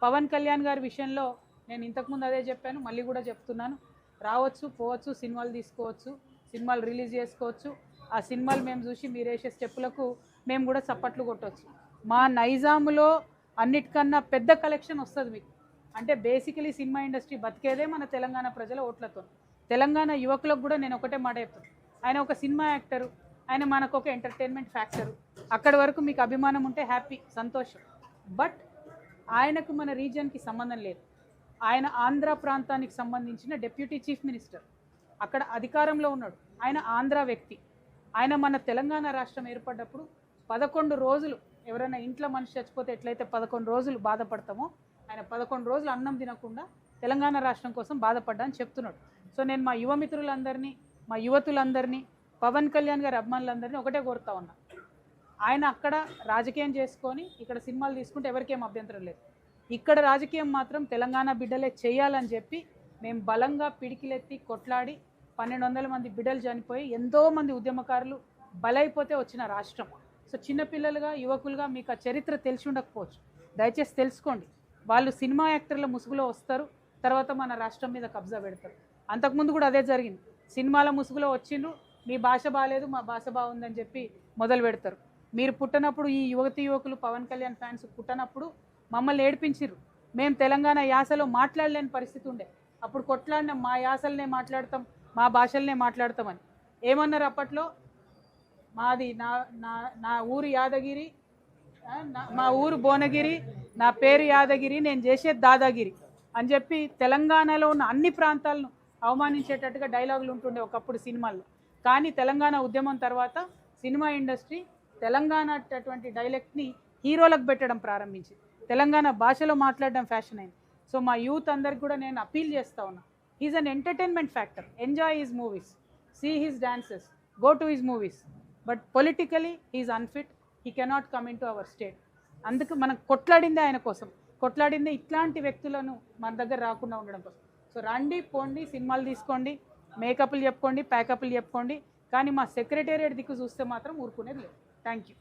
పవన్ కళ్యాణ్ గారి విషయంలో నేను ఇంతకుముందు అదే చెప్పాను, మళ్ళీ కూడా చెప్తున్నాను. రావచ్చు, పోవచ్చు, సినిమాలు తీసుకోవచ్చు, సినిమాలు రిలీజ్ చేసుకోవచ్చు. ఆ సినిమాలు మేము చూసి మీరు వేసే స్టెప్పులకు మేము కూడా చప్పట్లు కొట్టవచ్చు. మా నైజాములో అన్నిటికన్నా పెద్ద కలెక్షన్ వస్తుంది మీకు. అంటే బేసికలీ సినిమా ఇండస్ట్రీ బతికేదే మన తెలంగాణ ప్రజల ఓట్లతో. తెలంగాణ యువకులకు కూడా నేను ఒకటే మాట చెప్తాను, ఆయన ఒక సినిమా యాక్టరు, ఆయన మనకు ఒక ఎంటర్టైన్మెంట్ ఫ్యాక్టరు. అక్కడి వరకు మీకు అభిమానం ఉంటే హ్యాపీ, సంతోషం. బట్ ఆయనకు మన రీజియన్కి సంబంధం లేదు. ఆయన ఆంధ్ర ప్రాంతానికి సంబంధించిన డిప్యూటీ చీఫ్ మినిస్టర్, అక్కడ అధికారంలో ఉన్నాడు. ఆయన ఆంధ్ర వ్యక్తి. ఆయన మన తెలంగాణ రాష్ట్రం ఏర్పడ్డప్పుడు 11 రోజులు, ఎవరైనా ఇంట్లో మనిషి చచ్చిపోతే ఎట్లయితే 11 రోజులు బాధపడతామో, ఆయన 11 రోజులు అన్నం తినకుండా తెలంగాణ రాష్ట్రం కోసం బాధపడ్డా అని చెప్తున్నాడు. సో నేను మా యువ మిత్రులందరినీ, మా యువతులందరినీ, పవన్ కళ్యాణ్ గారి అభిమానులందరినీ ఒకటే కోరుతా ఉన్నా, ఆయన అక్కడ రాజకీయం చేసుకొని ఇక్కడ సినిమాలు తీసుకుంటే ఎవరికేం అభ్యంతరం లేదు. ఇక్కడ రాజకీయం మాత్రం తెలంగాణ బిడ్డలే చేయాలని చెప్పి మేము బలంగా పిడికిలెత్తి కొట్లాడి 1200 మంది బిడ్డలు చనిపోయి ఎంతోమంది ఉద్యమకారులు బలైపోతే వచ్చిన రాష్ట్రం. సో చిన్నపిల్లలుగా, యువకులుగా మీకు ఆ చరిత్ర తెలిసి ఉండకపోవచ్చు, దయచేసి తెలుసుకోండి. వాళ్ళు సినిమా యాక్టర్ల ముసుగులో వస్తారు, తర్వాత మన రాష్ట్రం మీద కబ్జా పెడతారు. అంతకుముందు కూడా అదే జరిగింది. సినిమాల ముసుగులో వచ్చిండ్రు, మీ భాష బాగాలేదు, మా భాష బాగుందని చెప్పి మొదలు పెడతారు. మీరు పుట్టినప్పుడు, ఈ యువతి యువకులు పవన్ కళ్యాణ్ ఫ్యాన్స్ పుట్టినప్పుడు మమ్మల్ని ఏడిపించిర్రు. మేము తెలంగాణ యాసలో మాట్లాడలేని పరిస్థితి ఉండే. అప్పుడు కొట్లాడిన మా యాసలనే మాట్లాడతాం, మా భాషలనే మాట్లాడతామని ఏమన్నారు అప్పట్లో. మాది నా నా నా ఊరు యాదగిరి, మా ఊరు భువనగిరి, నా పేరు యాదగిరి, నేను చేసేది దాదాగిరి అని చెప్పి తెలంగాణలో ఉన్న అన్ని ప్రాంతాలను అవమానించేటట్టుగా డైలాగులు ఉంటుండే ఒకప్పుడు సినిమాల్లో. కానీ తెలంగాణ ఉద్యమం తర్వాత సినిమా ఇండస్ట్రీ తెలంగాణ అటువంటి డైలెక్ట్ని హీరోలకు పెట్టడం ప్రారంభించింది. తెలంగాణ భాషలో మాట్లాడడం ఫ్యాషన్ అయింది. సో మా యూత్ అందరికి కూడా నేను అపీల్ చేస్తా ఉన్నా, he's an entertainment factor, enjoy his movies, see his dances, go to his movies, but politically he's unfit, he cannot come in to our state. అందుకు మనం కొట్లాడిందే ఆయన కోసం, కొట్లాడిందే ఇట్లాంటి వ్యక్తులను మన దగ్గర రాకుండా ఉండడం కోసం. సో రండి, పోండి, సినిమాలు తీసుకోండి, మేకప్లు చెప్పుకోండి, ప్యాకప్లు చెప్పుకోండి, కానీ మా సెక్రటేరియట్ దిక్కు చూస్తే మాత్రం ఊరుకునేది లేదు. Thank you.